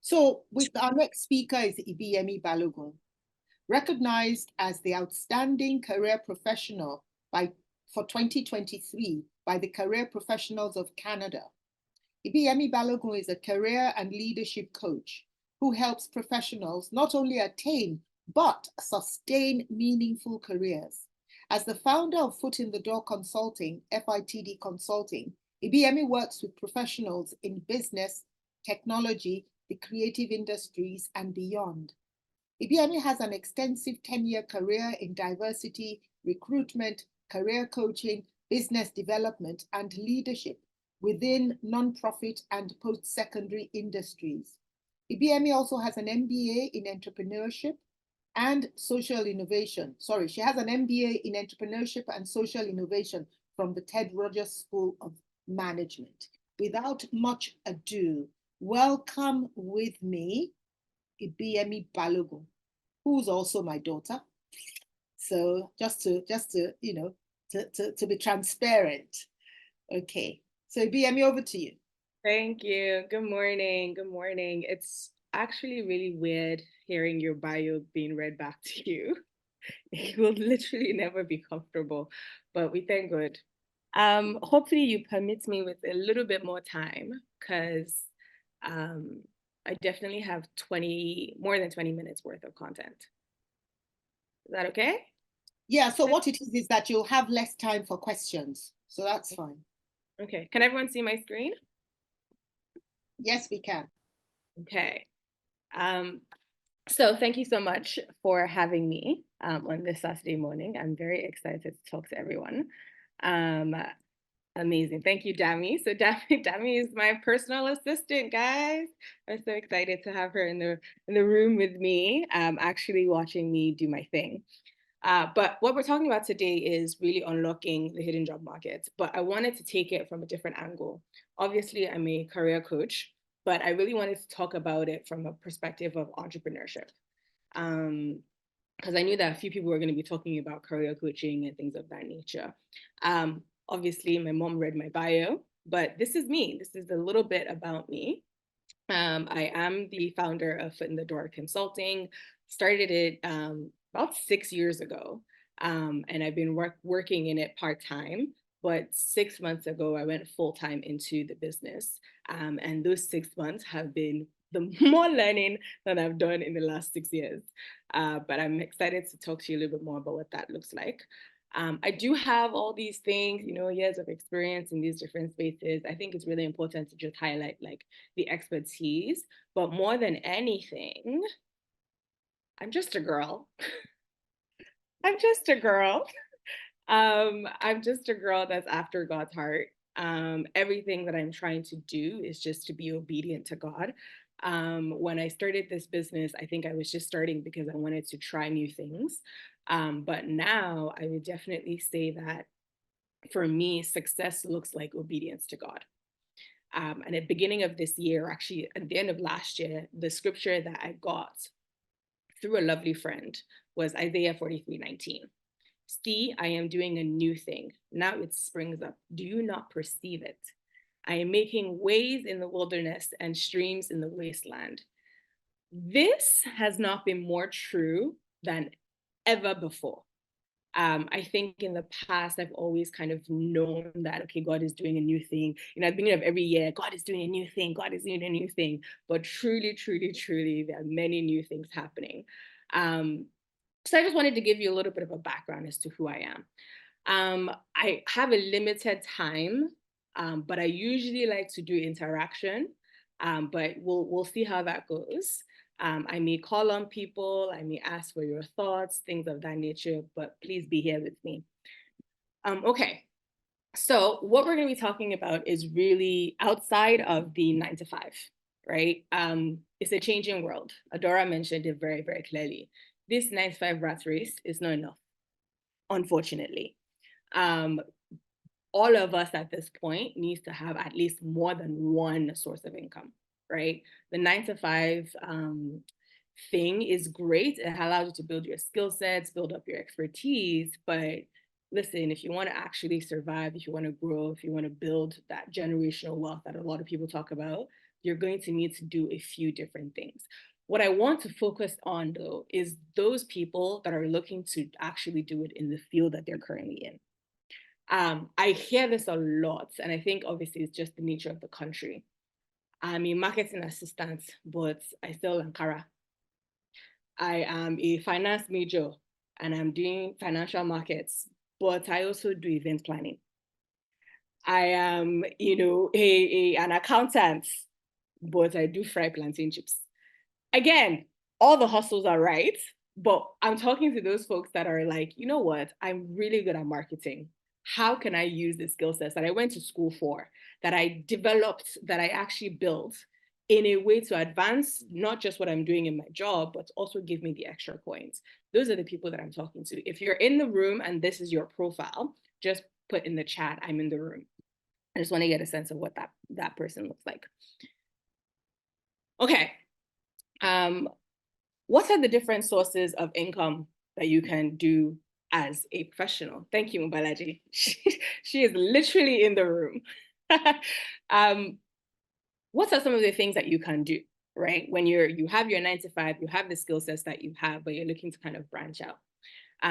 So with our next speaker is Ibiyemi Balogun, recognized as the outstanding career professional for 2023 by the Career Professionals of Canada. Ibiyemi Balogun is a career and leadership coach who helps professionals not only attain but sustain meaningful careers. As the founder of Foot in the Door Consulting, FITD Consulting, Ibiyemi works with professionals in business, technology, the creative industries, and beyond. Ibiyemi has an extensive 10-year career in diversity, recruitment, career coaching, business development, and leadership within nonprofit and post-secondary industries. Ibiyemi also has an MBA in entrepreneurship and social innovation. Sorry, she has an MBA in entrepreneurship and social innovation from the Ted Rogers School of Management. Without much ado, welcome with me, Ibiyemi Balogun, who's also my daughter. So just to be transparent. Okay. So Ibiyemi, over to you. Thank you. Good morning. Good morning. It's actually really weird hearing your bio being read back to you. It will literally never be comfortable, but we thank God. Hopefully you permit me with a little bit more time because I definitely have more than 20 minutes worth of content. Is that okay? Yeah, so what it is that you'll have less time for questions. So that's fine. Okay. Can everyone see my screen? Yes, we can. Okay. So thank you so much for having me on this Saturday morning. I'm very excited to talk to everyone. Amazing. Thank you, Dami. So Dami is my personal assistant, guys. I'm so excited to have her in the room with me, actually watching me do my thing. But what we're talking about today is really unlocking the hidden job market. But I wanted to take it from a different angle. Obviously, I'm a career coach, but I really wanted to talk about it from a perspective of entrepreneurship. Because I knew that a few people were going to be talking about career coaching and things of that nature. Obviously, my mom read my bio, but this is me. This is a little bit about me. I am the founder of Foot in the Door Consulting. Started it about 6 years ago, and I've been working in it part-time. But 6 months ago, I went full-time into the business. And those 6 months have been the more learning than I've done in the last 6 years. But I'm excited to talk to you a little bit more about what that looks like. I do have all these things, years of experience in these different spaces. I think it's really important to just highlight like the expertise, but more than anything, I'm just a girl. I'm just a girl. I'm just a girl that's after God's heart. Everything that I'm trying to do is just to be obedient to God. When I started this business, I think I was just starting because I wanted to try new things. But now I would definitely say that for me, success looks like obedience to God. And at the beginning of this year, actually at the end of last year, the scripture that I got through a lovely friend was Isaiah 43:19. See, I am doing a new thing. Now it springs up. Do you not perceive it? I am making ways in the wilderness and streams in the wasteland. This has not been more true than ever before. I think in the past, I've always kind of known that, okay, God is doing a new thing. At the beginning of every year, God is doing a new thing. God is doing a new thing. But truly, truly, truly, there are many new things happening. So I just wanted to give you a little bit of a background as to who I am. I have a limited time, but I usually like to do interaction. But we'll see how that goes. I may call on people, I may ask for your thoughts, things of that nature, but please be here with me. Okay, so what we're going to be talking about is really outside of the 9 to 5, right? It's a changing world. Adaora mentioned it very, very clearly. This 9 to 5 rat race is not enough, unfortunately. All of us at this point needs to have at least more than one source of income, right? The 9 to 5 thing is great. It allows you to build your skill sets, build up your expertise. But listen, if you want to actually survive, if you want to grow, if you want to build that generational wealth that a lot of people talk about, you're going to need to do a few different things. What I want to focus on, though, is those people that are looking to actually do it in the field that they're currently in. I hear this a lot, and I think obviously it's just the nature of the country. I'm a marketing assistant, but I sell Ankara. I am a finance major and I'm doing financial markets, but I also do event planning. I am, an accountant, but I do fry plantain chips. Again, all the hustles are right, but I'm talking to those folks that are like, you know what, I'm really good at marketing. How can I use the skill sets that I went to school for, that I developed, that I actually built in a way to advance not just what I'm doing in my job, but also give me the extra points? Those are the people that I'm talking to. If you're in the room and this is your profile, just put in the chat, I'm in the room. I just want to get a sense of what that person looks like. Okay. What are the different sources of income that you can do as a professional? Thank you, Mbalaji. She is literally in the room. What are some of the things that you can do, right? When you have your 9 to 5, you have the skill sets that you have, but you're looking to kind of branch out.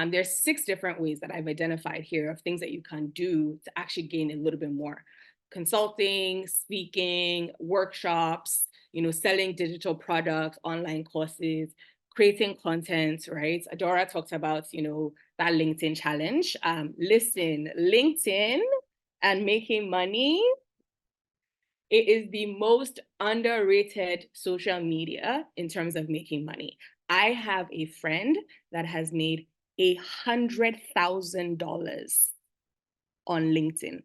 There's 6 different ways that I've identified here of things that you can do to actually gain a little bit more. Consulting, speaking, workshops, selling digital products, online courses, creating content, right? Adaora talked about, that LinkedIn challenge. Listen, LinkedIn and making money, it is the most underrated social media in terms of making money. I have a friend that has made $100,000 on LinkedIn.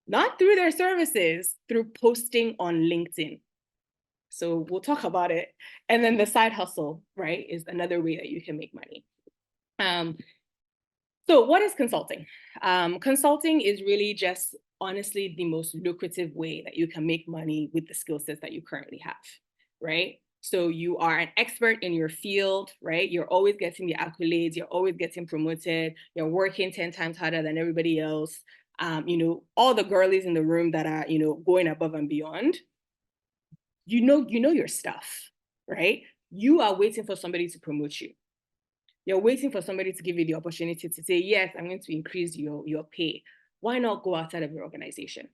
Not through their services, through posting on LinkedIn. So we'll talk about it. And then the side hustle, right, is another way that you can make money. So what is consulting? Consulting is really just honestly the most lucrative way that you can make money with the skill sets that you currently have, right? So you are an expert in your field, right? You're always getting the accolades, you're always getting promoted, you're working 10 times harder than everybody else. All the girlies in the room that are, going above and beyond, you know your stuff, right? You are waiting for somebody to promote you. You're waiting for somebody to give you the opportunity to say, yes, I'm going to increase your pay. Why not go outside of your organization,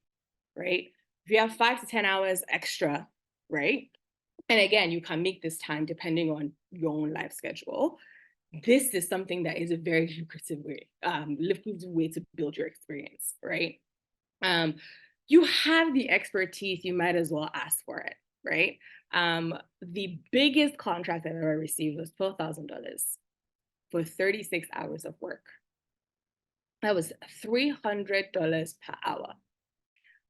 right? If you have 5 to 10 hours extra, right? And again, you can make this time depending on your own life schedule. This is something that is a very lucrative way to build your experience, right? You have the expertise, you might as well ask for it, right? The biggest contract I've ever received was $12,000 for 36 hours of work. That was $300 per hour.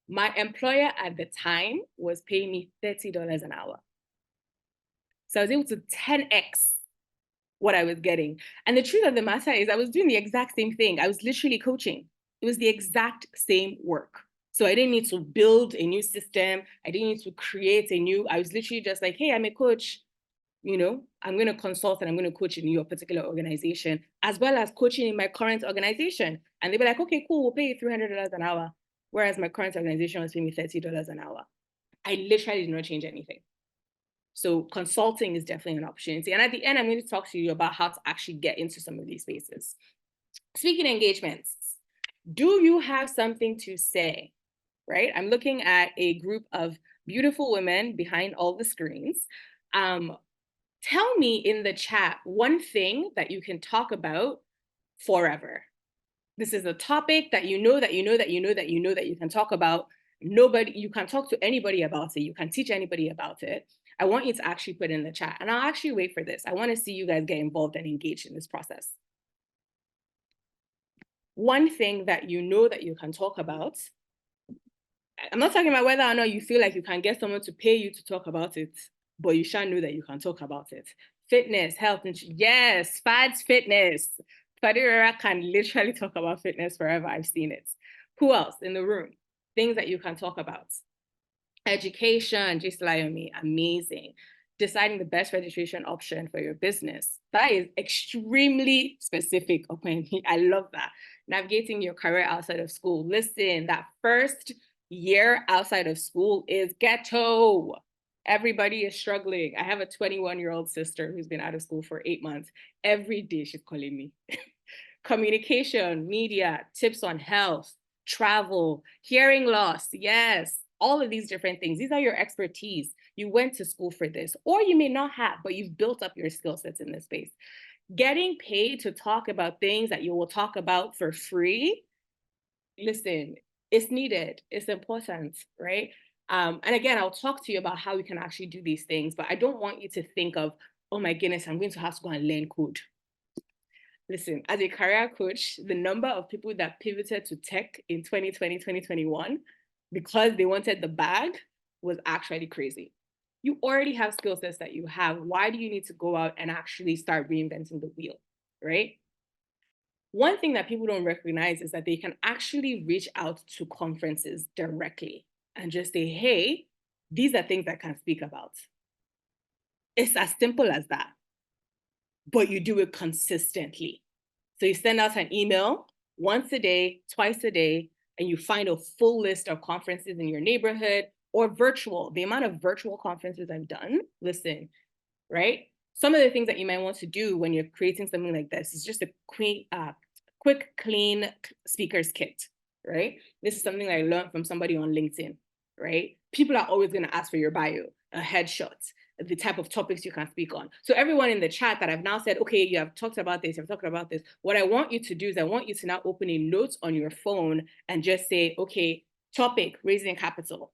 My employer at the time was paying me $30 an hour. So I was able to 10x what I was getting. And the truth of the matter is I was doing the exact same thing. I was literally coaching. It was the exact same work. So I didn't need to build a new system. I didn't need to create I was literally just like, hey, I'm a coach. I'm going to consult and I'm going to coach in your particular organization, as well as coaching in my current organization. And they'd be like, okay, cool, we'll pay you $300 an hour. Whereas my current organization was paying me $30 an hour. I literally did not change anything. So consulting is definitely an opportunity. And at the end, I'm going to talk to you about how to actually get into some of these spaces. Speaking engagements, do you have something to say, right? I'm looking at a group of beautiful women behind all the screens. Tell me in the chat one thing that you can talk about forever. This is a topic that you can talk about. You can talk to anybody about it. You can teach anybody about it. I want you to actually put in the chat, and I'll actually wait for this. I want to see you guys get involved and engaged in this process. One thing that you can talk about. I'm not talking about whether or not you feel like you can get someone to pay you to talk about it, but you shall know that you can talk about it. Fitness, health, and yes, Fads Fitness. Fadira can literally talk about fitness forever. I've seen it. Who else in the room? Things that you can talk about. Education, just like me, amazing. Deciding the best registration option for your business. That is extremely specific. Okay, I love that. Navigating your career outside of school. Listen, that first year outside of school is ghetto. Everybody is struggling. I have a 21-year-old sister who's been out of school for 8 months. Every day she's calling me. Communication, media, tips on health, travel, hearing loss. Yes, all of these different things. These are your expertise. You went to school for this, or you may not have, but you've built up your skill sets in this space. Getting paid to talk about things that you will talk about for free, listen, it's needed, it's important, right? And again, I'll talk to you about how we can actually do these things, but I don't want you to think of, oh my goodness, I'm going to have to go and learn code. Listen, as a career coach, the number of people that pivoted to tech in 2020, 2021, because they wanted the bag was actually crazy. You already have skill sets that you have. Why do you need to go out and actually start reinventing the wheel, right? One thing that people don't recognize is that they can actually reach out to conferences directly and just say, hey, these are things I can speak about. It's as simple as that, but you do it consistently. So you send out an email once a day, twice a day, and you find a full list of conferences in your neighborhood or virtual. The amount of virtual conferences I've done, listen, right? Some of the things that you might want to do when you're creating something like this is just a quick, clean speaker's kit, right? This is something that I learned from somebody on LinkedIn, right? People are always going to ask for your bio, a headshot, the type of topics you can speak on. So everyone in the chat that I've now said, okay, you have talked about this, you've talked about this. What I want you to do is I want you to now open a note on your phone and just say, okay, topic, raising capital.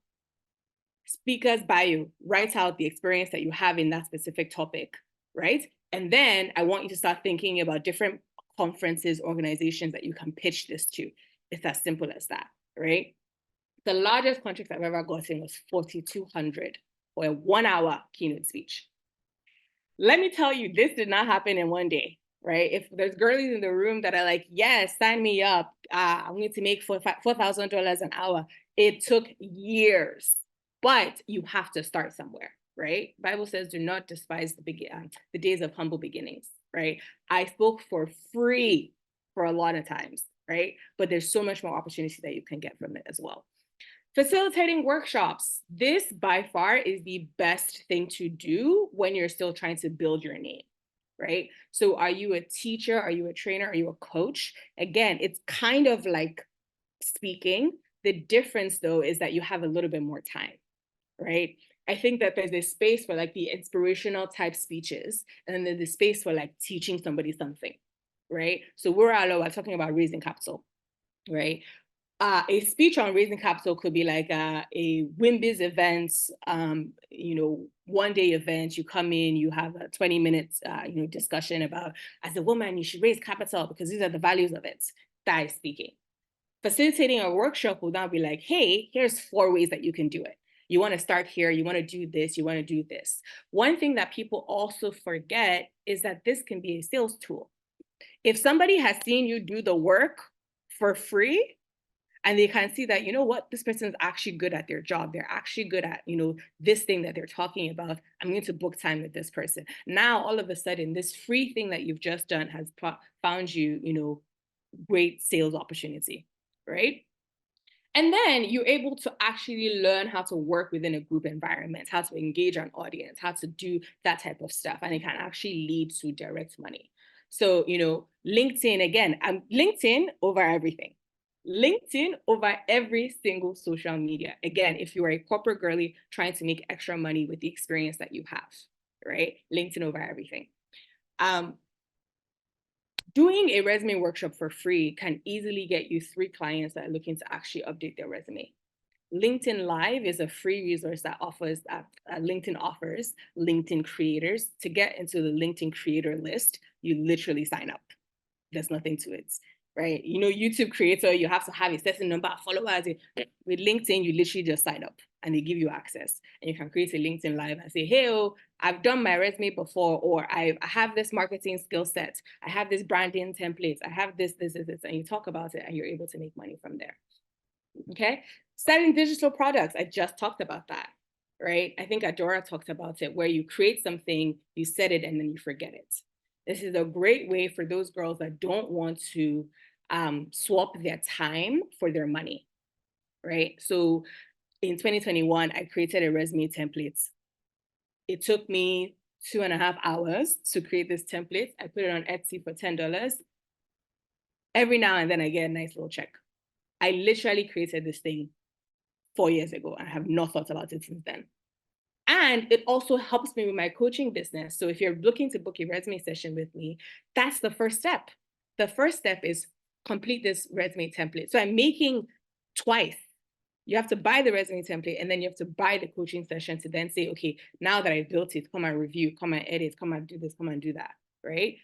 Speaker's bio, write out the experience that you have in that specific topic, right? And then I want you to start thinking about different conferences, organizations that you can pitch this to. It's as simple as that, right? The largest contract I've ever gotten was 4,200 for a 1-hour keynote speech. Let me tell you, this did not happen in one day, right? If there's girlies in the room that are like, yes, sign me up. I'm going to make $4,000 an hour. It took years, but you have to start somewhere, right? Bible says, do not despise the days of humble beginnings, right? I spoke for free for a lot of times, right? But there's so much more opportunity that you can get from it as well. Facilitating workshops. This by far is the best thing to do when you're still trying to build your name, right? So are you a teacher? Are you a trainer? Are you a coach? Again, it's kind of like speaking. The difference though is that you have a little bit more time, right? I think that there's a space for like the inspirational type speeches, and then there's the space for like teaching somebody something, right? So we're talking about raising capital, right? A speech on raising capital could be like a WIMBIZ event, one-day event. You come in, you have a 20 minutes, discussion about, as a woman, you should raise capital because these are the values of it. That is speaking. Facilitating a workshop will now be like, hey, here's 4 ways that you can do it. You want to start here, you want to do this, you want to do this. One thing that people also forget is that this can be a sales tool. If somebody has seen you do the work for free, and they can see that, you know what, this person is actually good at their job. They're actually good at, this thing that they're talking about. I'm going to book time with this person. Now, all of a sudden, this free thing that you've just done has found you, great sales opportunity, right? And then you're able to actually learn how to work within a group environment, how to engage an audience, how to do that type of stuff. And it can actually lead to direct money. So, LinkedIn, again, LinkedIn over everything. LinkedIn over every single social media. Again, if you are a corporate girly trying to make extra money with the experience that you have, right? LinkedIn over everything. Doing a resume workshop for free can easily get you 3 clients that are looking to actually update their resume. LinkedIn Live is a free resource that LinkedIn offers LinkedIn creators. To get into the LinkedIn creator list, you literally sign up. There's nothing to it, right? YouTube creator, you have to have a certain number of followers. With LinkedIn, you literally just sign up and they give you access. And you can create a LinkedIn Live and say, hey, I've done my resume before, or I have this marketing skill set. I have this branding templates. I have this, and you talk about it and you're able to make money from there. Okay. Selling digital products. I just talked about that, right? I think Adaora talked about it, where you create something, you set it, and then you forget it. This is a great way for those girls that don't want to swap their time for their money, right? So in 2021, I created a resume template. It took me 2.5 hours to create this template. I put it on Etsy for $10. Every now and then I get a nice little check. I literally created this thing 4 years ago. I have not thought about it since then. And it also helps me with my coaching business. So if you're looking to book a resume session with me, that's the first step. The first step is complete this resume template. So I'm making twice. You have to buy the resume template, and then you have to buy the coaching session to then say, okay, now that I built it, come and review, come and edit, come and do this, come and do that, right?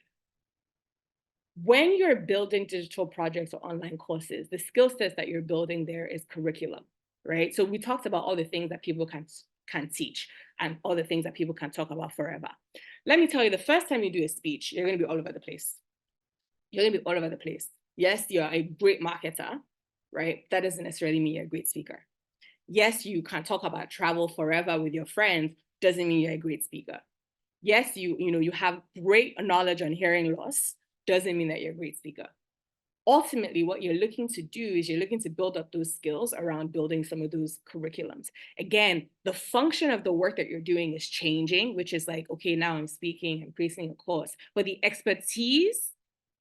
When you're building digital projects or online courses, the skill sets that you're building there is curriculum, right? So we talked about all the things that people can teach and all the things that people can talk about forever. Let me tell you, the first time you do a speech, you're going to be all over the place. You're going to be all over the place. Yes, you're a great marketer, right? That doesn't necessarily mean you're a great speaker. Yes, you can talk about travel forever with your friends, doesn't mean you're a great speaker. Yes, you have great knowledge on hearing loss, doesn't mean that you're a great speaker. Ultimately, what you're looking to do is you're looking to build up those skills around building some of those curriculums. Again, the function of the work that you're doing is changing, which is like, okay, now I'm speaking, I'm creating a course, but the expertise,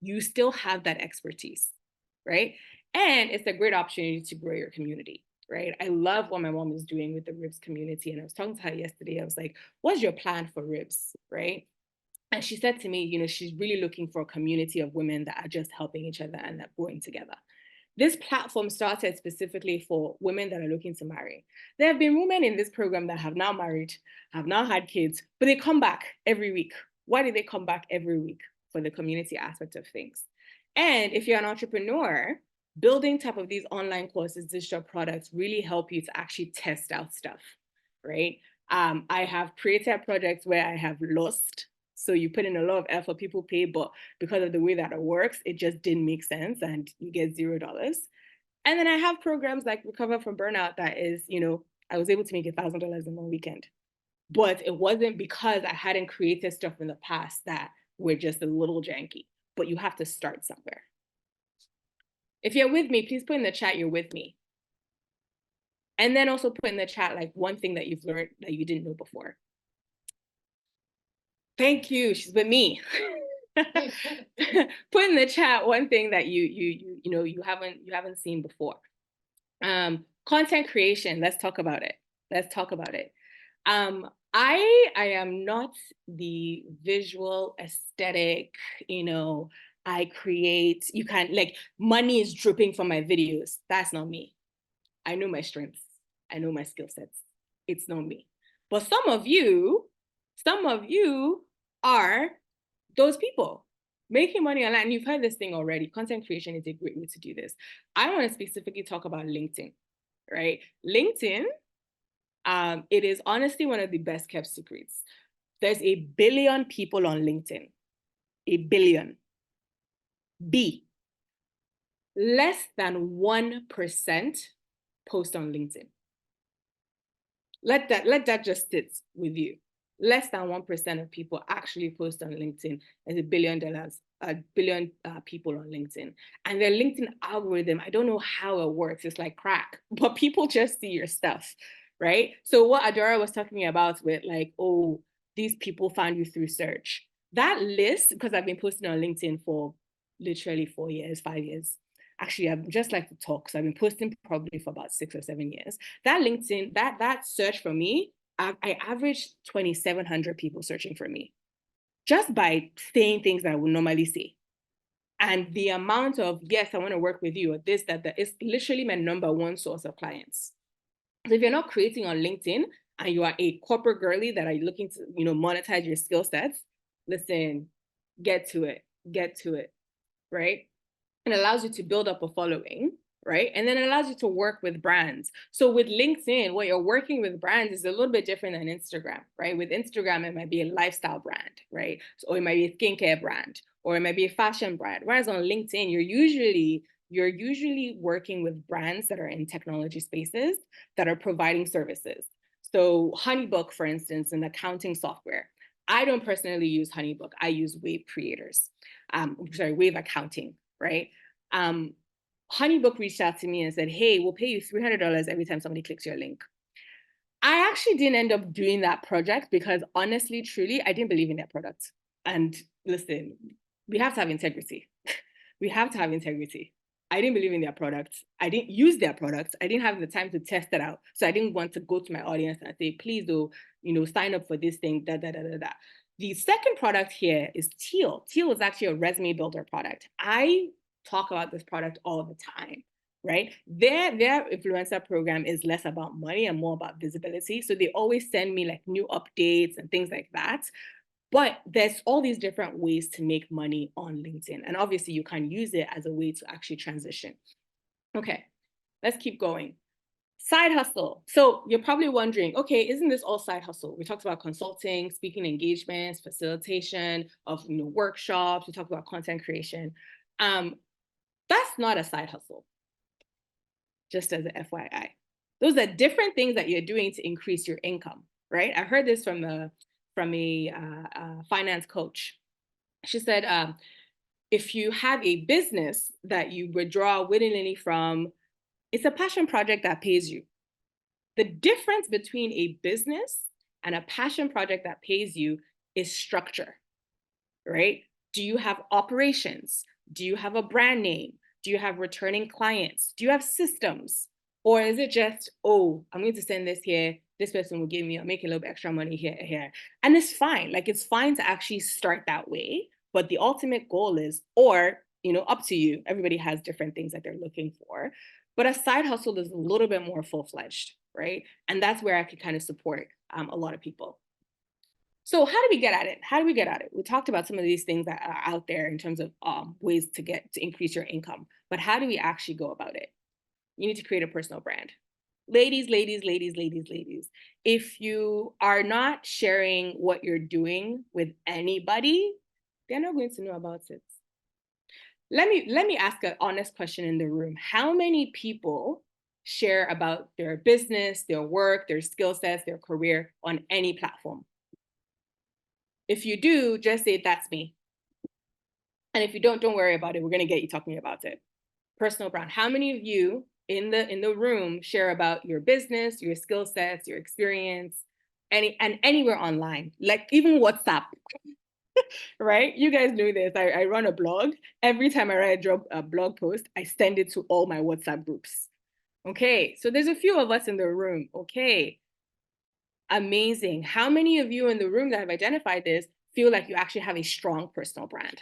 you still have that expertise, right? And it's a great opportunity to grow your community, right? I love what my mom is doing with the RIBS community. And I was talking to her yesterday. I was like, what's your plan for RIBS, right? And she said to me, she's really looking for a community of women that are just helping each other and that growing together. This platform started specifically for women that are looking to marry. There have been women in this program that have now married, have now had kids, but they come back every week. Why do they come back every week? For the community aspect of things. And if you're an entrepreneur, building type of these online courses, digital products really help you to actually test out stuff, right? I have created projects where I have lost. So you put in a lot of effort, people pay, but because of the way that it works, it just didn't make sense and you get $0. And then I have programs like Recover from Burnout that is, I was able to make $1,000 in 1 weekend. But it wasn't because I hadn't created stuff in the past that were just a little janky, but you have to start somewhere. If you're with me, please put in the chat you're with me. And then also put in the chat like one thing that you've learned that you didn't know before. Thank you. She's with me. Put in the chat one thing that you haven't seen before. Content creation. Let's talk about it. Let's talk about it. I am not the visual aesthetic, I create, you can like money is dripping from my videos. That's not me. I know my strengths. I know my skill sets. It's not me. But some of you are those people making money online. And you've heard this thing already. Content creation is a great way to do this. I want to specifically talk about LinkedIn, right? LinkedIn, it is honestly one of the best kept secrets. There's 1 billion people on LinkedIn. 1 billion. Less than 1% post on LinkedIn. Let that just sit with you. Less than 1% of people actually post on LinkedIn. There's $1 billion people on LinkedIn. And their LinkedIn algorithm, I don't know how it works. It's like crack, but people just see your stuff, right? So what Adaora was talking about with like, oh, these people found you through search. That list, because I've been posting on LinkedIn for literally 4 years, 5 years. Actually, I'd just like to talk. So I've been posting probably for about 6 or 7 years. That LinkedIn, that search for me, I averaged 2,700 people searching for me just by saying things that I would normally say. And the amount of, yes, I want to work with you, or this, that is literally my #1 source of clients. So if you're not creating on LinkedIn and you are a corporate girly that are looking to, monetize your skill sets, listen, get to it, right? It allows you to build up a following, right? And then it allows you to work with brands. So with LinkedIn, what you're working with brands is a little bit different than Instagram, right? With Instagram, it might be a lifestyle brand, right? Or it might be a skincare brand, or it might be a fashion brand. Whereas on LinkedIn, you're usually working with brands that are in technology spaces that are providing services. So Honeybook, for instance, an accounting software. I don't personally use Honeybook. I use Wave Creators. Wave Accounting, right? Honeybook reached out to me and said, hey, we'll pay you $300 every time somebody clicks your link. I actually didn't end up doing that project because honestly, truly, I didn't believe in that product. And listen, we have to have integrity. We have to have integrity. I didn't believe in their products. I didn't use their products. I didn't have the time to test it out. So I didn't want to go to my audience and say, please do, sign up for this thing, da, da, da, da, da. The second product here is Teal. Teal is actually a resume builder product. I talk about this product all the time, right? Their influencer program is less about money and more about visibility. So they always send me like new updates and things like that. But there's all these different ways to make money on LinkedIn. And obviously you can use it as a way to actually transition. Okay, let's keep going. Side hustle. So you're probably wondering, okay, isn't this all side hustle? We talked about consulting, speaking engagements, facilitation of workshops. We talked about content creation. That's not a side hustle, just as an FYI. Those are different things that you're doing to increase your income, right? I heard this from a finance coach. She said, if you have a business that you withdraw willingly from, it's a passion project that pays you. The difference between a business and a passion project that pays you is structure, right? Do you have operations? Do you have a brand name? Do you have returning clients? Do you have systems? Or is it just, oh, I'm going to send this here. This person will give me, I'll make a little bit extra money here. And it's fine. Like, it's fine to actually start that way. But the ultimate goal is, or, up to you. Everybody has different things that they're looking for. But a side hustle is a little bit more full-fledged, right? And that's where I can kind of support a lot of people. So how do we get at it? How do we get at it? We talked about some of these things that are out there in terms of ways to increase your income. But how do we actually go about it? You need to create a personal brand. Ladies, if you are not sharing what you're doing with anybody, they're not going to know about it. Let me ask an honest question in the room. How many people share about their business, their work, their skill sets, their career on any platform? If you do, just say, that's me. And if you don't worry about it. We're going to get you talking about it. Personal brand. How many of you in the room share about your business, your skill sets, your experience, anywhere online, like even WhatsApp? Right? You guys know this. I run a blog. Every time I write a blog post, I send it to all my WhatsApp groups. Okay, so there's a few of us in the room. Okay, amazing. How many of you in the room that have identified this feel like you actually have a strong personal brand?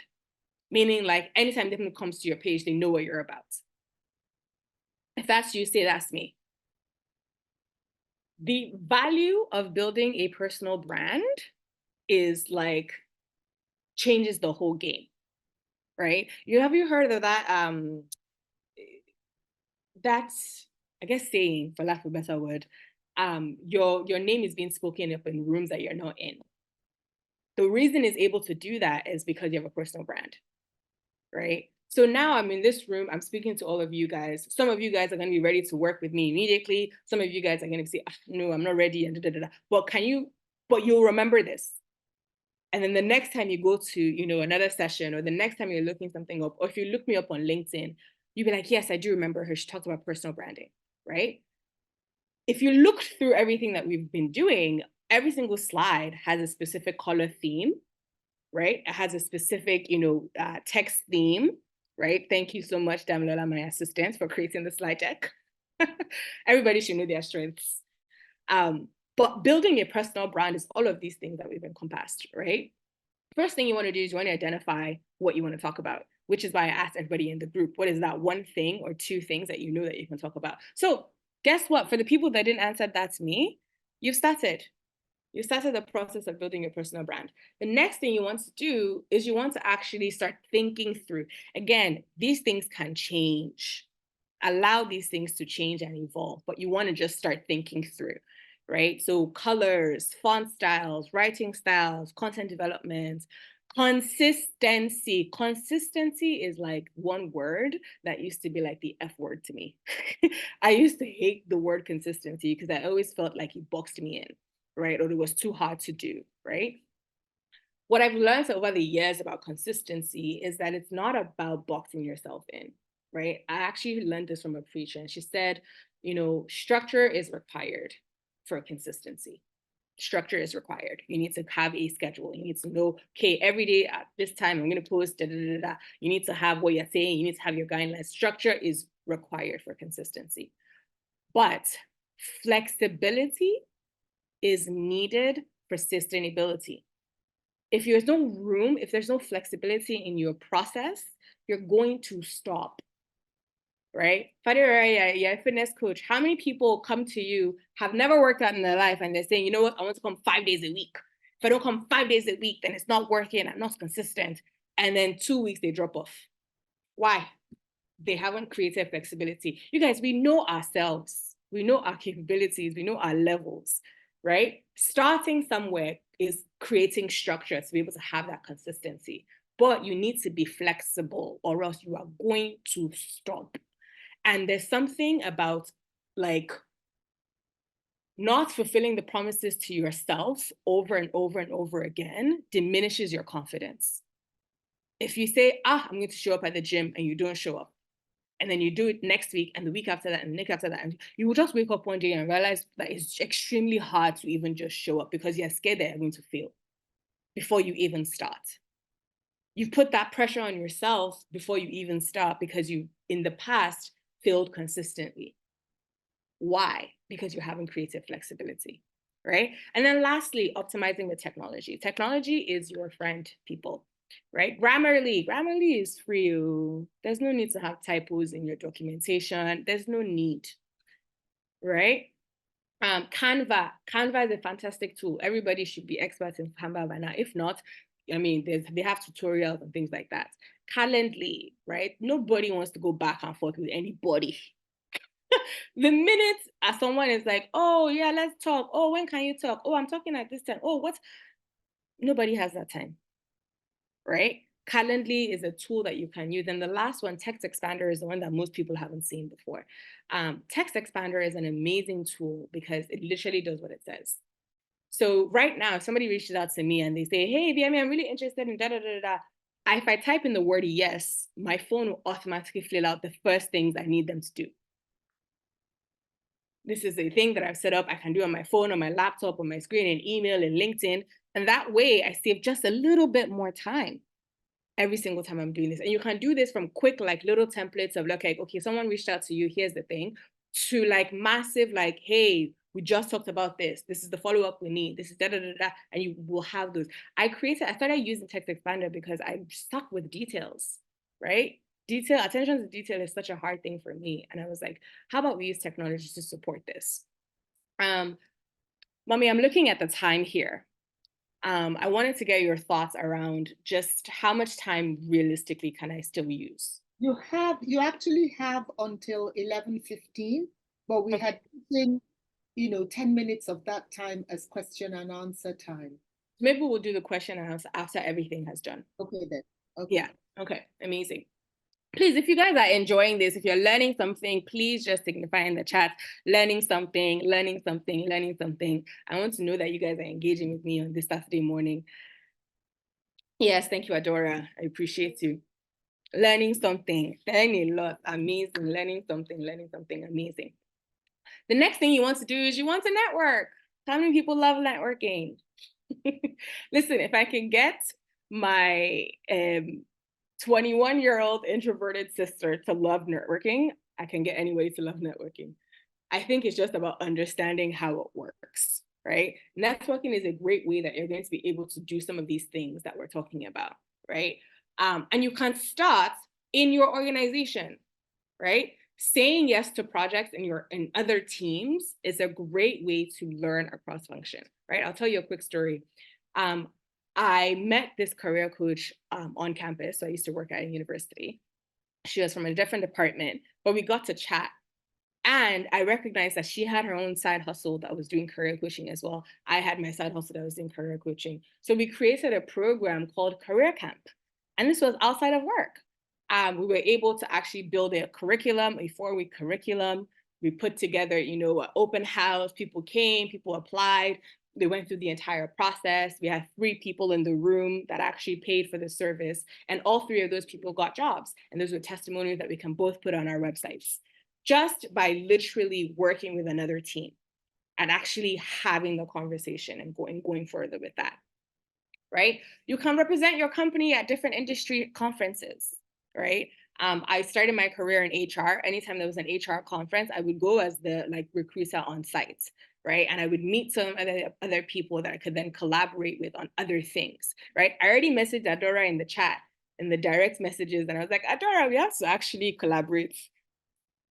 Meaning, like, anytime someone comes to your page, they know what you're about. If that's you, say, that's me. The value of building a personal brand is like, changes the whole game, right? Have you heard of that? That's, I guess, saying, for lack of a better word, your name is being spoken up in rooms that you're not in. The reason it's able to do that is because you have a personal brand, right? So now I'm in this room, I'm speaking to all of you guys. Some of you guys are going to be ready to work with me immediately. Some of you guys are going to say, no, I'm not ready, and da, da, da. But you'll remember this. And then the next time you go to, another session, or the next time you're looking something up, or if you look me up on LinkedIn, you'll be like, yes, I do remember her. She talked about personal branding, right? If you look through everything that we've been doing, every single slide has a specific color theme, right? It has a specific, text theme, right? Thank you so much, Damilola, my assistant, for creating the slide deck. Everybody should know their strengths. But building a personal brand is all of these things that we've encompassed, right? First thing you want to do is you want to identify what you want to talk about, which is why I asked everybody in the group, what is that one thing or two things that you know that you can talk about? So guess what? For the people that didn't answer, that's me. You've started. You started the process of building your personal brand. The next thing you want to do is you want to actually start thinking through. Again, these things can change. Allow these things to change and evolve, but you want to just start thinking through, right? So colors, font styles, writing styles, content development, consistency. Consistency is like one word that used to be like the F word to me. I used to hate the word consistency because I always felt like it boxed me in, right? Or it was too hard to do, right? What I've learned over the years about consistency is that it's not about boxing yourself in. right? I actually learned this from a preacher, and she said, you know, structure is required for consistency. Structure is required. You need to have a schedule. You need to know, okay, every day at this time, I'm going to post, da, da, da, da. You need to have what you're saying. You need to have your guidelines. Structure is required for consistency. But flexibility is needed for sustainability. If there's no room, if there's no flexibility in your process, you're going to stop, right? Fadira, you're a fitness coach. How many people come to you, have never worked out in their life, and they're saying, you know what, I want to come 5 days a week. If I don't come 5 days a week, then it's not working, I'm not consistent. And then 2 weeks, they drop off. Why? They haven't created flexibility. You guys, we know ourselves. We know our capabilities. We know our levels, right? Starting somewhere is creating structure to be able to have that consistency. But you need to be flexible, or else you are going to stop. And there's something about like not fulfilling the promises to yourself over and over and over again diminishes your confidence. If you say, I'm going to show up at the gym, and you don't show up, and then you do it next week and the week after that and the week after that, and you will just wake up one day and realize that it's extremely hard to even just show up because you're scared that you're going to fail before you even start. You've put that pressure on yourself before you even start because you, in the past, failed consistently. Why? Because you haven't created flexibility, right? And then lastly, optimizing with technology. Technology is your friend, people, right? Grammarly is free. There's no need to have typos in your documentation. There's no need, right? Canva is a fantastic tool. Everybody should be experts in Canva by now. If not, I mean, they have tutorials and things like that. Calendly, right? Nobody wants to go back and forth with anybody. The minute someone is like, oh yeah, let's talk. Oh, when can you talk? Oh, I'm talking at this time. Oh, what? Nobody has that time, right? Calendly is a tool that you can use. And the last one, Text Expander, is the one that most people haven't seen before. Text Expander is an amazing tool because it literally does what it says. So right now, if somebody reaches out to me and they say, hey, Ibiyemi, I'm really interested in da da da da, if I type in the word yes, my phone will automatically fill out the first things I need them to do. This is a thing that I've set up. I can do on my phone, on my laptop, on my screen, in email, in LinkedIn. And that way I save just a little bit more time every single time I'm doing this. And you can do this from quick, like little templates of like, okay, someone reached out to you, here's the thing, to like massive, like, hey, we just talked about this. This is the follow-up we need. This is da da da da. And you will have those. I started using Text Expander because I'm stuck with details, right? Attention to detail is such a hard thing for me. And I was like, how about we use technology to support this? Mommy, I'm looking at the time here. I wanted to get your thoughts around just how much time realistically can I still use? You actually have until 11:15, but we had put in, 10 minutes of that time as question and answer time. Maybe we'll do the question and answer after everything has done. Okay then. Okay. Yeah. Okay. Amazing. Please, if you guys are enjoying this, if you're learning something, please just signify in the chat, learning something, learning something, learning something. I want to know that you guys are engaging with me on this Saturday morning. Yes, thank you, Adaora. I appreciate you. Learning something, learning a lot, amazing, learning something, amazing. The next thing you want to do is you want to network. How many people love networking? Listen, if I can get my 21-year-old introverted sister to love networking, I can get anybody to love networking. I think it's just about understanding how it works, right? Networking is a great way that you're going to be able to do some of these things that we're talking about, right? And you can start in your organization, right? Saying yes to projects in other teams is a great way to learn across function, right? I'll tell you a quick story. I met this career coach on campus. So I used to work at a university. She was from a different department, but we got to chat. And I recognized that she had her own side hustle that was doing career coaching as well. I had my side hustle that was doing career coaching. So we created a program called Career Camp. And this was outside of work. We were able to actually build a curriculum, a 4-week curriculum. We put together, an open house. People came, people applied. They went through the entire process. We had 3 people in the room that actually paid for the service. And all 3 of those people got jobs. And those were testimonials that we can both put on our websites, just by literally working with another team and actually having the conversation and going further with that, right? You can represent your company at different industry conferences, right? I started my career in HR. Anytime there was an HR conference, I would go as the recruiter on site, right? And I would meet some other people that I could then collaborate with on other things, right? I already messaged Adaora in the chat, in the direct messages, and I was like, Adaora, we have to actually collaborate.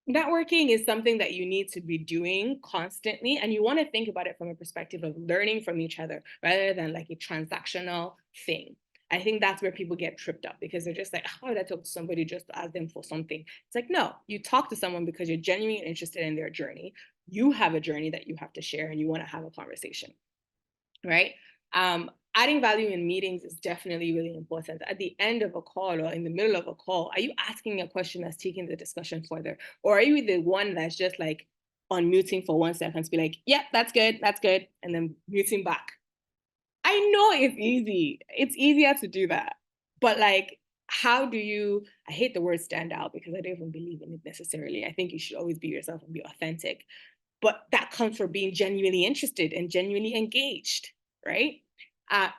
Networking is something that you need to be doing constantly, and you want to think about it from a perspective of learning from each other rather than like a transactional thing. I think that's where people get tripped up, because they're just like, how would I talk to somebody just to ask them for something? It's like, no, you talk to someone because you're genuinely interested in their journey. You have a journey that you have to share and you want to have a conversation, right? Adding value in meetings is definitely really important. At the end of a call or in the middle of a call, are you asking a question that's taking the discussion further? Or are you the one that's just like unmuting for 1 second to be like, yeah, that's good, and then muting back? I know it's easy. It's easier to do that. But like, how do you, I hate the word stand out because I don't even believe in it necessarily. I think you should always be yourself and be authentic. But that comes from being genuinely interested and genuinely engaged, right?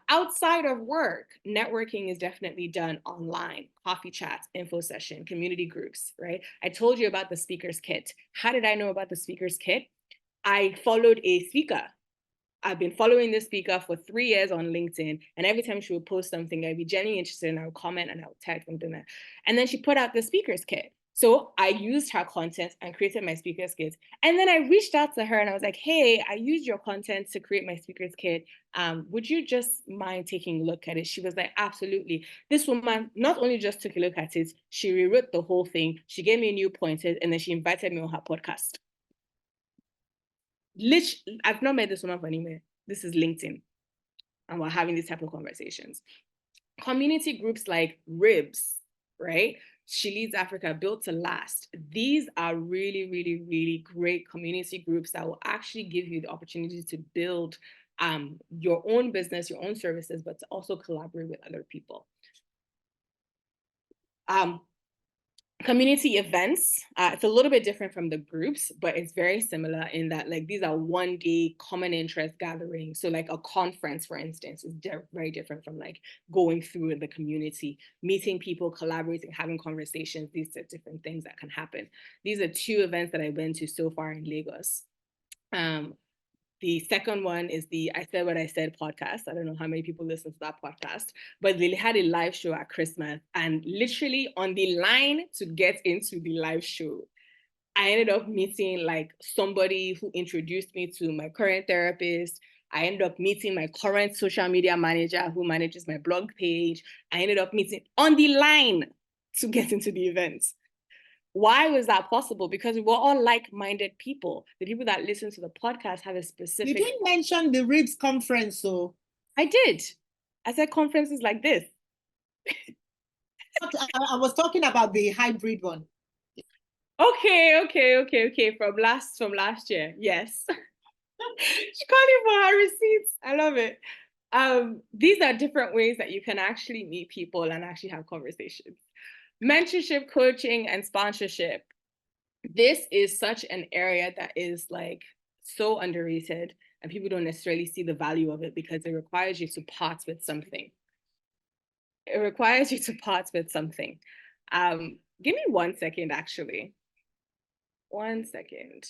Outside of work, networking is definitely done online, coffee chats, info session, community groups, right? I told you about the speaker's kit. How did I know about the speaker's kit? I followed a speaker. I've been following this speaker for 3 years on LinkedIn, and every time she would post something, I'd be genuinely interested and I would comment and I would tag them. And then she put out the speaker's kit. So I used her content and created my speaker's kit. And then I reached out to her and I was like, hey, I used your content to create my speaker's kit. Would you just mind taking a look at it? She was like, absolutely. This woman not only just took a look at it, she rewrote the whole thing. She gave me new pointers and then she invited me on her podcast. Literally, I've not met this woman from anywhere. This is LinkedIn. And we're having these type of conversations. Community groups like RIBS, right? She Leads Africa, Built to Last. These are really, really, really great community groups that will actually give you the opportunity to build your own business, your own services, but to also collaborate with other people. Community events, it's a little bit different from the groups, but it's very similar in that like these are 1-day common interest gatherings. So like a conference, for instance, is very different from like going through the community, meeting people, collaborating, having conversations. These are different things that can happen. These are 2 events that I went to so far in Lagos. The second one is the I Said What I Said podcast. I don't know how many people listen to that podcast, but they had a live show at Christmas, and literally on the line to get into the live show, I ended up meeting like somebody who introduced me to my current therapist. I ended up meeting my current social media manager who manages my blog page. I ended up meeting on the line to get into the event. Why was that possible? Because we were all like-minded people. The people that listen to the podcast have a specific... You didn't mention the RIBS conference, so... I did. I said conferences like this. I was talking about the hybrid one. Okay. From last year, yes. She called it for her receipts. I love it. These are different ways that you can actually meet people and actually have conversations. Mentorship, coaching, and sponsorship. This is such an area that is like so underrated, and people don't necessarily see the value of it because it requires you to part with something. It requires you to part with something. Give me 1 second, actually. 1 second.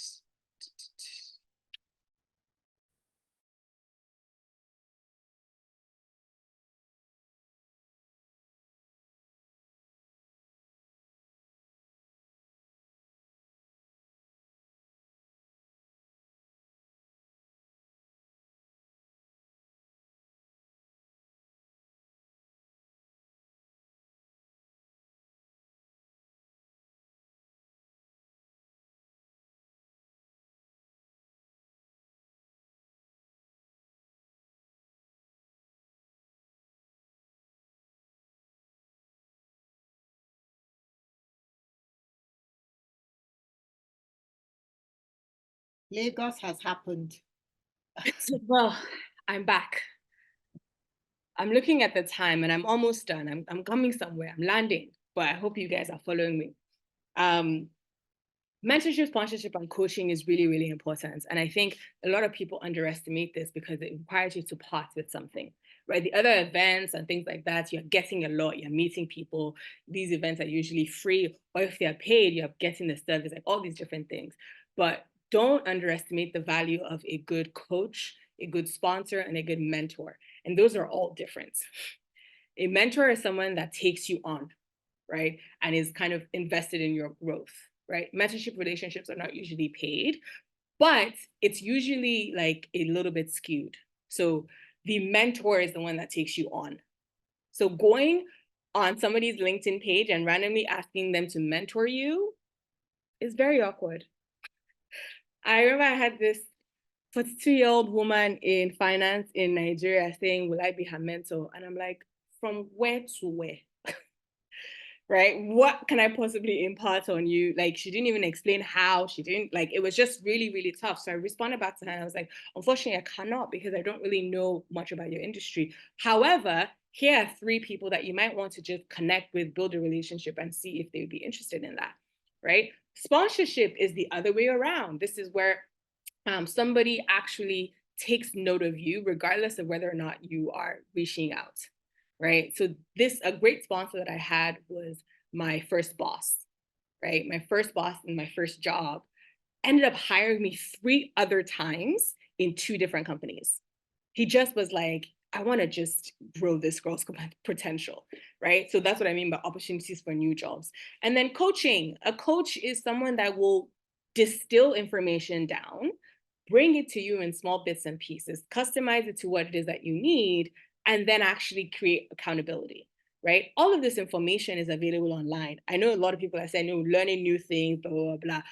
Lagos has happened. Well, I'm back. I'm looking at the time and I'm almost done. I'm coming somewhere. I'm landing, but I hope you guys are following me. Mentorship, sponsorship, and coaching is really, really important. And I think a lot of people underestimate this because it requires you to part with something, right? The other events and things like that, you're getting a lot, you're meeting people. These events are usually free, or if they're paid, you're getting the service, like all these different things. But don't underestimate the value of a good coach, a good sponsor, and a good mentor. And those are all different. A mentor is someone that takes you on, right? And is kind of invested in your growth, right? Mentorship relationships are not usually paid, but it's usually like a little bit skewed. So the mentor is the one that takes you on. So going on somebody's LinkedIn page and randomly asking them to mentor you is very awkward. I remember I had this 42-year-old woman in finance in Nigeria saying, will I be her mentor? And I'm like, from where to where? Right? What can I possibly impart on you? Like, she didn't even explain how. She didn't, like, it was just really, really tough. So I responded back to her and I was like, unfortunately, I cannot because I don't really know much about your industry. However, here are 3 people that you might want to just connect with, build a relationship, and see if they would be interested in that, right? Sponsorship is the other way around. This is where somebody actually takes note of you, regardless of whether or not you are reaching out, right? So a great sponsor that I had was my first boss, right? My first boss in my first job ended up hiring me 3 other times in 2 different companies. He just was like, I want to just grow this girl's potential, right? So that's what I mean by opportunities for new jobs. And then coaching. A coach is someone that will distill information down, bring it to you in small bits and pieces, customize it to what it is that you need, and then actually create accountability, right? All of this information is available online. I know a lot of people are saying, no, learning new things, blah, blah, blah.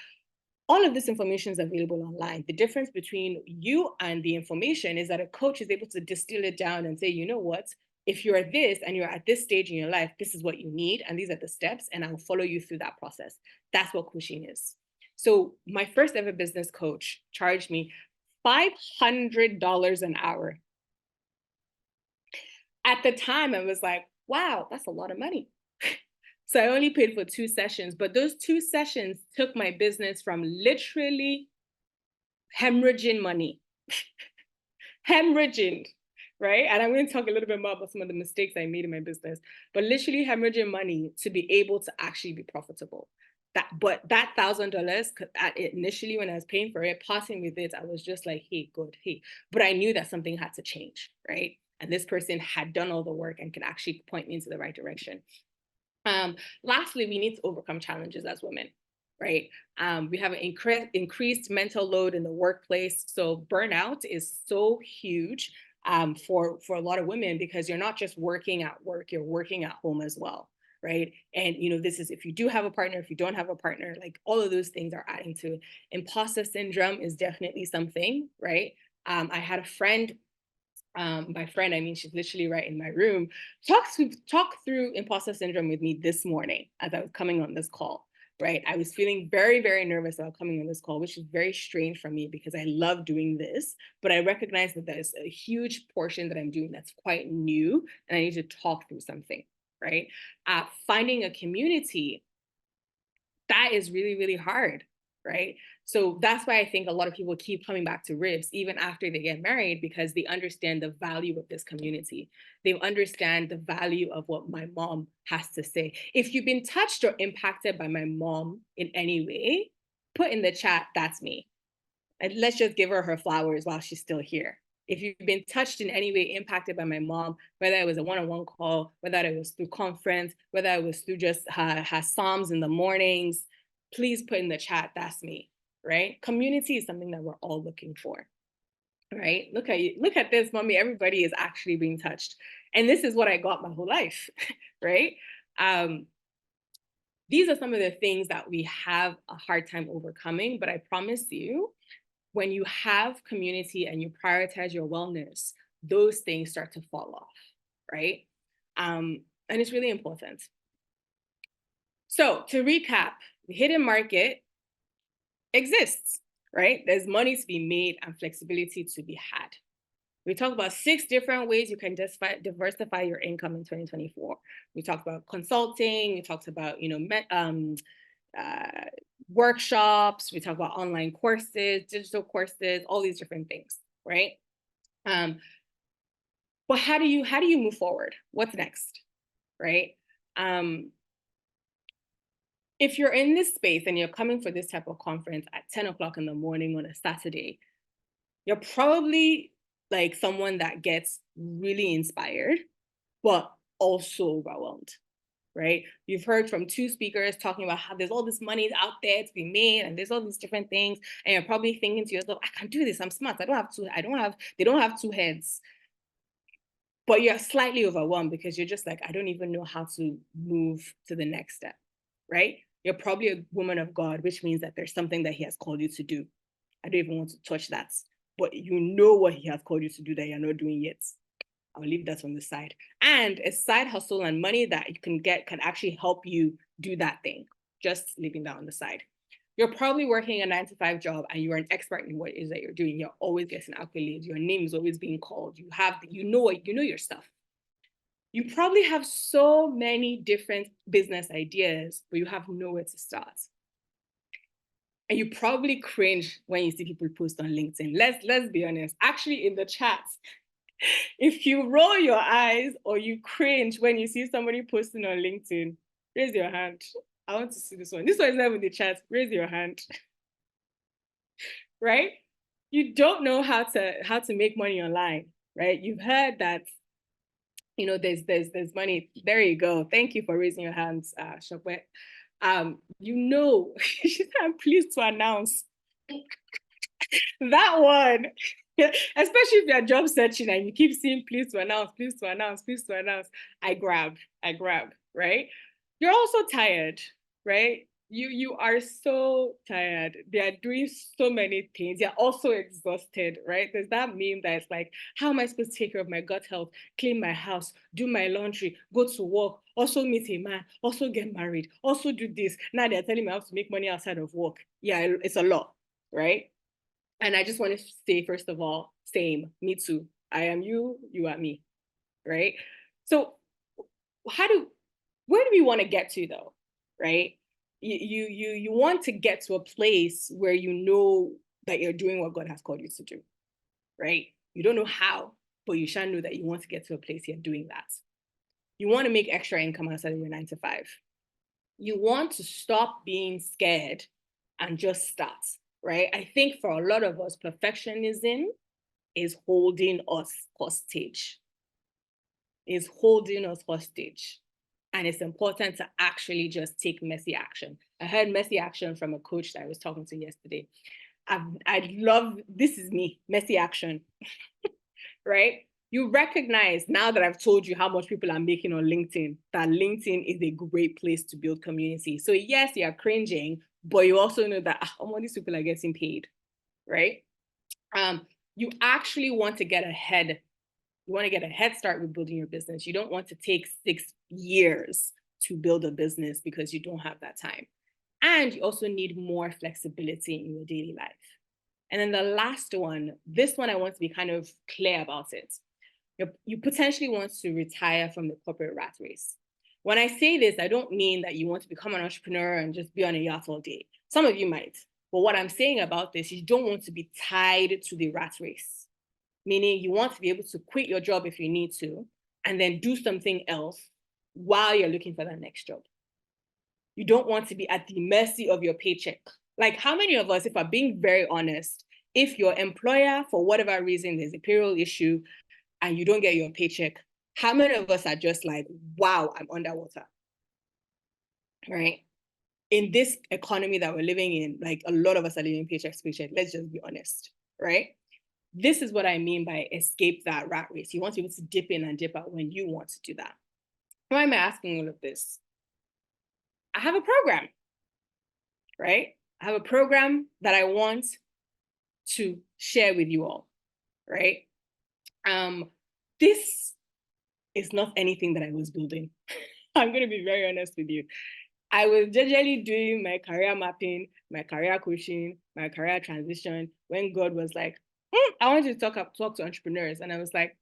All of this information is available online. The difference between you and the information is that a coach is able to distill it down and say, you know what, if you're this and you're at this stage in your life, this is what you need, and these are the steps, and I'll follow you through that process. That's what coaching is. So my first ever business coach charged me $500 an hour. At the time, I was like, wow, that's a lot of money. So I only paid for 2 sessions, but those 2 sessions took my business from literally hemorrhaging money, hemorrhaging, right? And I'm going to talk a little bit more about some of the mistakes I made in my business, but literally hemorrhaging money to be able to actually be profitable. But that $1,000 initially when I was paying for it, passing with it, I was just like, hey, good, hey. But I knew that something had to change, right? And this person had done all the work and could actually point me into the right direction. Lastly, we need to overcome challenges as women, right? We have an increased mental load in the workplace. So burnout is so huge for a lot of women because you're not just working at work, you're working at home as well, right? And this is if you do have a partner, if you don't have a partner, like all of those things are adding to it. Imposter syndrome is definitely something, right? I had a friend. By friend, I mean she's literally right in my room. Talk through imposter syndrome with me this morning as I was coming on this call. Right, I was feeling very, very nervous about coming on this call, which is very strange for me because I love doing this. But I recognize that there's a huge portion that I'm doing that's quite new, and I need to talk through something. Right, finding a community that is really, really hard, right? So that's why I think a lot of people keep coming back to RIBS even after they get married because they understand the value of this community. They understand the value of what my mom has to say. If you've been touched or impacted by my mom in any way, put in the chat, that's me. And let's just give her flowers while she's still here. If you've been touched in any way, impacted by my mom, whether it was a one-on-one call, whether it was through conference, whether it was through just her Psalms in the mornings, please put in the chat, that's me, right? Community is something that we're all looking for, right? Look at you, look at this, mommy, everybody is actually being touched. And this is what I got my whole life, right? These are some of the things that we have a hard time overcoming, but I promise you, when you have community and you prioritize your wellness, those things start to fall off, right? And it's really important. So to recap, the hidden market exists, right? There's money to be made and flexibility to be had, We talked about 6 different ways you can diversify your income in 2024. We talked about consulting. We talked about, workshops. We talked about online courses, digital courses, all these different things, right? But how do you move forward? What's next, right? If you're in this space and you're coming for this type of conference at 10 o'clock in the morning on a Saturday, you're probably like someone that gets really inspired, but also overwhelmed, right? You've heard from 2 speakers talking about how there's all this money out there to be made and there's all these different things. And you're probably thinking to yourself, I can do this, I'm smart. They don't have 2 heads. But you're slightly overwhelmed because you're just like, I don't even know how to move to the next step, right? You're probably a woman of God, which means that there's something that he has called you to do. I don't even want to touch that, but you know what he has called you to do that you're not doing yet. I'll leave that on the side. And a side hustle and money that you can get can actually help you do that thing. Just leaving that on the side. You're probably working a 9-to-5 job and you're an expert in what it is that you're doing. You're always getting accolades. Your name is always being called. You know your stuff. You probably have so many different business ideas, but you have nowhere to start. And you probably cringe when you see people post on LinkedIn. Let's be honest. Actually, in the chat, if you roll your eyes or you cringe when you see somebody posting on LinkedIn, raise your hand. I want to see this one. This one is not in the chat. Raise your hand. Right? You don't know how to make money online, right? You've heard that, there's money. There you go. Thank you for raising your hands, Shopwet. I'm pleased to announce that one. Especially if you're job searching and you keep seeing please to announce, please to announce, please to announce. I grab, right? You're also tired, right? You are so tired. They are doing so many things. You're also exhausted, right? There's that meme that it's like, how am I supposed to take care of my gut health, clean my house, do my laundry, go to work, also meet a man, also get married, also do this. Now they're telling me I have to make money outside of work. Yeah, it's a lot, right? And I just want to say, first of all, same, me too. I am you, you are me, right? So where do we want to get to though, right? You want to get to a place where you know that you're doing what God has called you to do, right? You don't know how, but you shall know that you want to get to a place you're doing that. You want to make extra income outside of your 9-to-5. You want to stop being scared and just start, right? I think for a lot of us, perfectionism is holding us hostage. And it's important to actually just take messy action. I heard messy action from a coach that I was talking to yesterday. I love, this is me, messy action, right? You recognize, now that I've told you how much people are making on LinkedIn, that LinkedIn is a great place to build community. So yes, you're cringing, but you also know that all these people are getting paid, right? You actually want to get ahead. You want to get a head start with building your business. You don't want to take 6 years to build a business because you don't have that time. And you also need more flexibility in your daily life. And then the last one, this one I want to be kind of clear about it. You potentially want to retire from the corporate rat race. When I say this, I don't mean that you want to become an entrepreneur and just be on a yacht all day. Some of you might. But what I'm saying about this, you don't want to be tied to the rat race. Meaning you want to be able to quit your job if you need to, and then do something else while you're looking for that next job. You don't want to be at the mercy of your paycheck. Like, how many of us, if I'm being very honest, if your employer, for whatever reason, there's a payroll issue and you don't get your paycheck, how many of us are just like, wow, I'm underwater, right? In this economy that we're living in, like a lot of us are living paycheck to paycheck. Let's just be honest, right? This is what I mean by escape that rat race. You want to be able to dip in and dip out when you want to do that. Why am I asking all of this? I have a program, right? I have a program that I want to share with you all, right? This is not anything that I was building. I'm going to be very honest with you. I was generally doing my career mapping, my career coaching, my career transition when God was like, I wanted to talk to entrepreneurs. And I was like,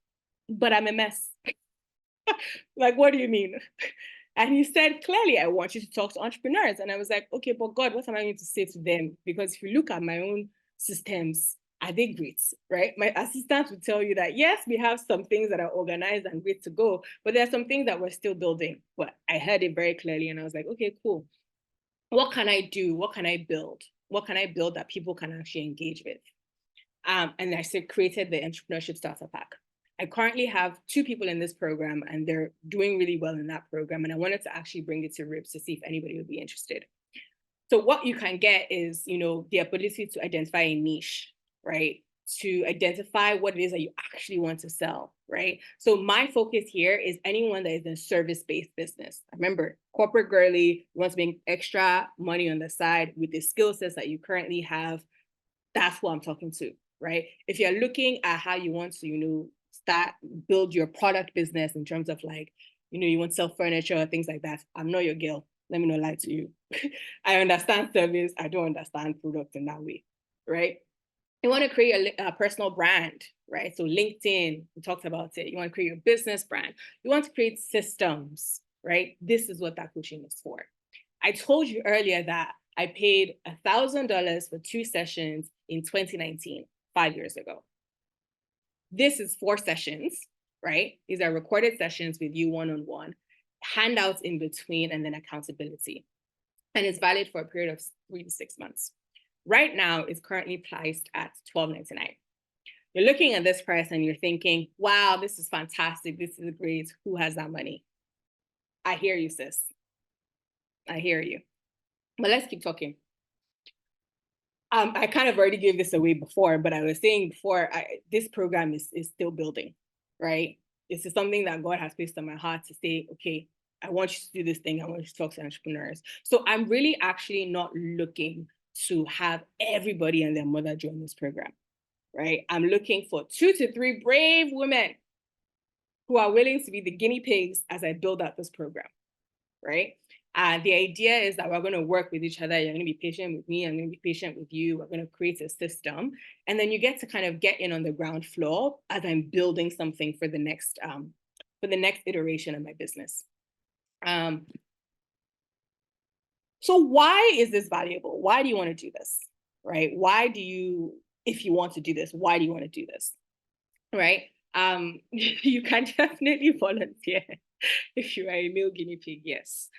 but I'm a mess. Like, what do you mean? And he said, clearly, I want you to talk to entrepreneurs. And I was like, okay, but God, what am I going to say to them? Because if you look at my own systems, are they great, right? My assistant would tell you that, yes, we have some things that are organized and great to go, but there are some things that we're still building. But I heard it very clearly and I was like, okay, cool. What can I do? What can I build? What can I build that people can actually engage with? And I created the Entrepreneurship Starter Pack. I currently have 2 people in this program and they're doing really well in that program. And I wanted to actually bring it to RIBS to see if anybody would be interested. So what you can get is, the ability to identify a niche, right? To identify what it is that you actually want to sell, right? So my focus here is anyone that is in service-based business. Remember, corporate girly wants to make extra money on the side with the skill sets that you currently have. That's what I'm talking to, right? If you're looking at how you want to, build your product business in terms of like, you want to sell furniture or things like that, I'm not your girl. Let me not lie to you. I understand service. I don't understand product in that way, right? You want to create a personal brand, right? So LinkedIn, we talked about it. You want to create your business brand. You want to create systems, right? This is what that coaching is for. I told you earlier that I paid $1,000 for 2 sessions in 2019, 5 years ago. This is 4 sessions, right? These are recorded sessions with you one-on-one, handouts in between, and then accountability. And it's valid for a period of 3 to 6 months. Right now, it's currently priced at $12.99. You're looking at this price and you're thinking, wow, this is fantastic. This is great. Who has that money? I hear you, sis. I hear you. But let's keep talking. I kind of already gave this away before, but I was saying before, this program is still building, right? This is something that God has placed on my heart to say, okay, I want you to do this thing. I want you to talk to entrepreneurs. So I'm really actually not looking to have everybody and their mother join this program, right? I'm looking for 2 to 3 brave women who are willing to be the guinea pigs as I build out this program, right? The idea is that we're going to work with each other. You're going to be patient with me. I'm going to be patient with you. We're going to create a system. And then you get to kind of get in on the ground floor as I'm building something for the next iteration of my business. So why is this valuable? Why do you want to do this, right? If you want to do this, why do you want to do this, right? You can definitely volunteer if you are a male guinea pig, yes.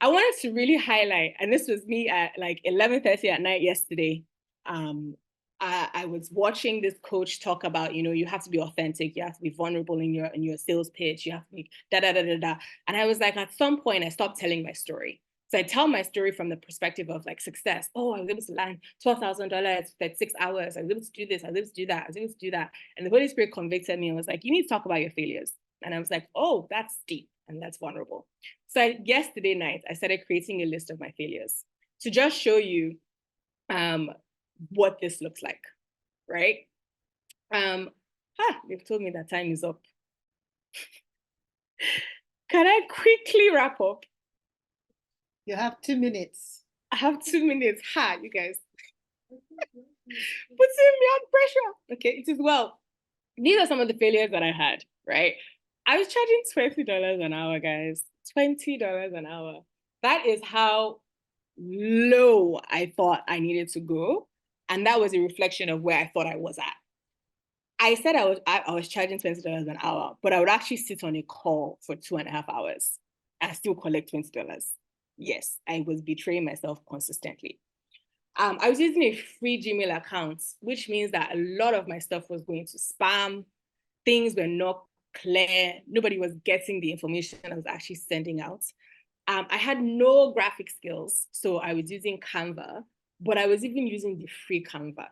I wanted to really highlight, and this was me at like 11:30 at night yesterday. I was watching this coach talk about, you have to be authentic, you have to be vulnerable in your sales pitch, you have to be da da da da da. And I was like, at some point, I stopped telling my story. So I tell my story from the perspective of like success. Oh, I was able to land $12,000 for 6 hours. I was able to do this. I was able to do that. I was able to do that. And the Holy Spirit convicted me and was like, you need to talk about your failures. And I was like, oh, that's deep and that's vulnerable. So yesterday night, I started creating a list of my failures to just show you what this looks like, right? They've told me that time is up. Can I quickly wrap up? You have 2 minutes. I have 2 minutes. You guys. Putting me on pressure. Okay, it is well. These are some of the failures that I had, right? I was charging $20 an hour, guys. $20 an hour. That is how low I thought I needed to go. And that was a reflection of where I thought I was at. I said I was charging $20 an hour, but I would actually sit on a call for 2.5 hours and still collect $20. Yes, I was betraying myself consistently. I was using a free Gmail account, which means that a lot of my stuff was going to spam. Things were not clear. Nobody was getting the information I was actually sending out. I had no graphic skills, so I was using Canva, but I was even using the free Canva.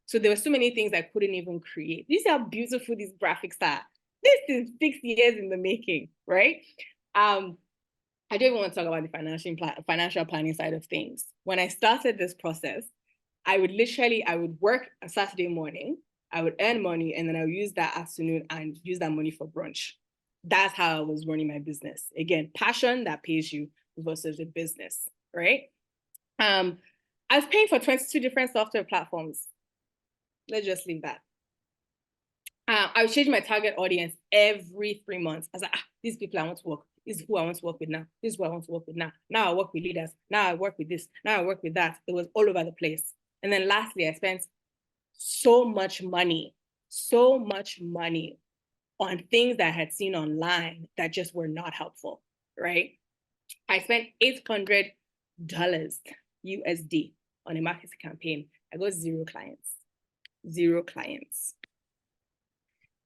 So there were so many things I couldn't even create. You see how beautiful these graphics are. This is 6 years in the making, right? I don't even want to talk about the financial planning side of things. When I started this process, I would work a Saturday morning, I would earn money, and then I would use that afternoon and use that money for brunch. That's how I was running my business. Again, passion that pays you versus a business, right? I was paying for 22 different software platforms. Let's just leave that. I was changing my target audience every 3 months. I was like, these people I want to work. This is who I want to work with now. This is who I want to work with now. Now I work with leaders. Now I work with this. Now I work with that. It was all over the place. And then lastly, I spent so much money on things that I had seen online that just were not helpful, right? I spent $800 USD on a marketing campaign. I got 0 clients. 0 clients.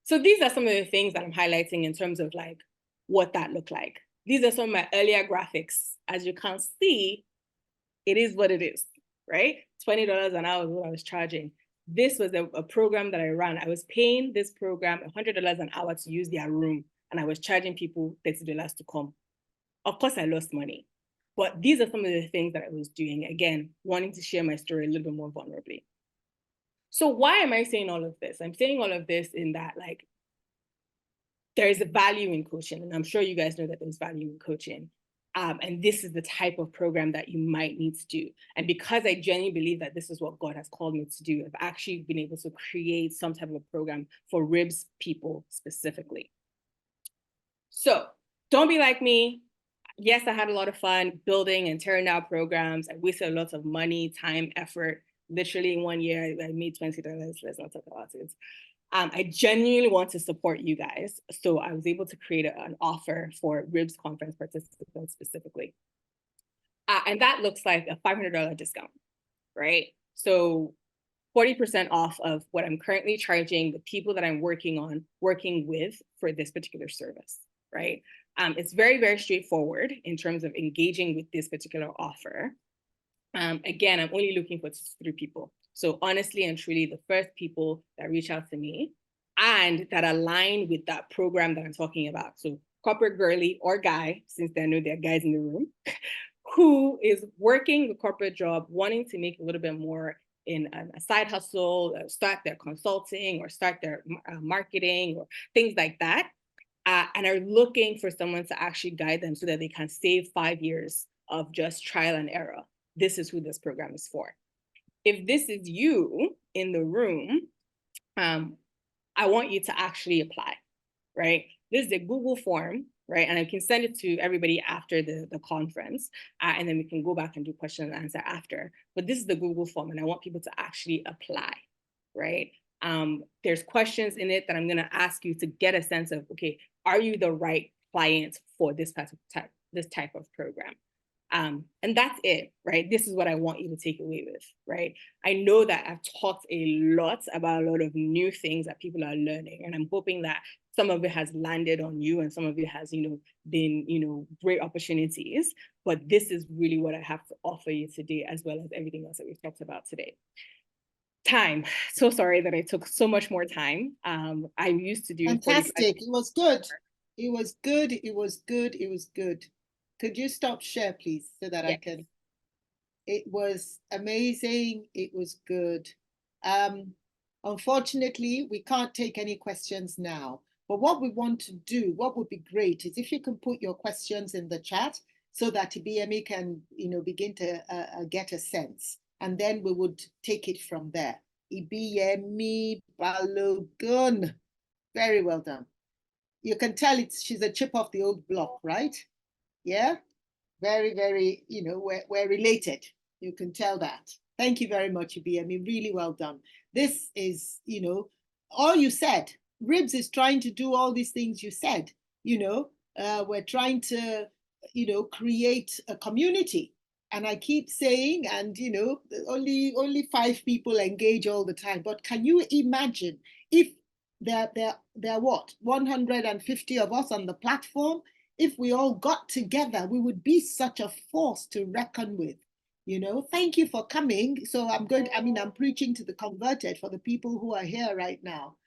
So these are some of the things that I'm highlighting in terms of like what that looked like. These are some of my earlier graphics. As you can see, it is what it is, right? $20 an hour is what I was charging. This was a program that I ran. I was paying this program $100 an hour to use their room, and I was charging people $30 to come. Of course, I lost money, but these are some of the things that I was doing. Again, wanting to share my story a little bit more vulnerably. So why am I saying all of this? I'm saying all of this in that, like, there is a value in coaching, and I'm sure you guys know that there's value in coaching. And this is the type of program that you might need to do. And because I genuinely believe that this is what God has called me to do, I've actually been able to create some type of program for RIBS people specifically. So don't be like me. Yes, I had a lot of fun building and tearing out programs. I wasted a lot of money, time, effort. Literally in 1 year, I made $20. Let's not talk about it. I genuinely want to support you guys. So I was able to create an offer for RIBS conference participants specifically. And that looks like a $500 discount, right? So 40% off of what I'm currently charging the people that I'm working with for this particular service, right? It's very, very straightforward in terms of engaging with this particular offer. Again, I'm only looking for 3 people. So honestly and truly, the first people that reach out to me and that align with that program that I'm talking about. So corporate girly or guy, since I know there are guys in the room, who is working the corporate job, wanting to make a little bit more in a side hustle, start their consulting or start their marketing or things like that, and are looking for someone to actually guide them so that they can save 5 years of just trial and error. This is who this program is for. If this is you in the room, I want you to actually apply, right? This is a Google form, right? And I can send it to everybody after the conference, and then we can go back and do question and answer after. But this is the Google form, and I want people to actually apply, right? There's questions in it that I'm gonna ask you to get a sense of, okay, are you the right client for this type of program? And that's it, right? This is what I want you to take away with, right? I know that I've talked a lot about a lot of new things that people are learning, and I'm hoping that some of it has landed on you and some of it has, been, great opportunities. But this is really what I have to offer you today, as well as everything else that we've talked about today. Time. So sorry that I took so much more time. I used to do fantastic. It was good. It was good. It was good. It was good. Could you stop share, please, so that I can? It was amazing. It was good. Unfortunately, we can't take any questions now. But what we want to do, what would be great, is if you can put your questions in the chat so that Ibiyemi can, begin to get a sense, and then we would take it from there. Ibiyemi Balogun, very well done. You can tell she's a chip off the old block, right? Yeah, very, very, we're related. You can tell that. Thank you very much, Ibiyemi. Really well done. This is, all you said. RIBS is trying to do all these things you said. We're trying to, create a community. And I keep saying, and only 5 people engage all the time. But can you imagine if there are what, 150 of us on the platform? If we all got together, we would be such a force to reckon with. Thank you for coming. So I'm preaching to the converted for the people who are here right now.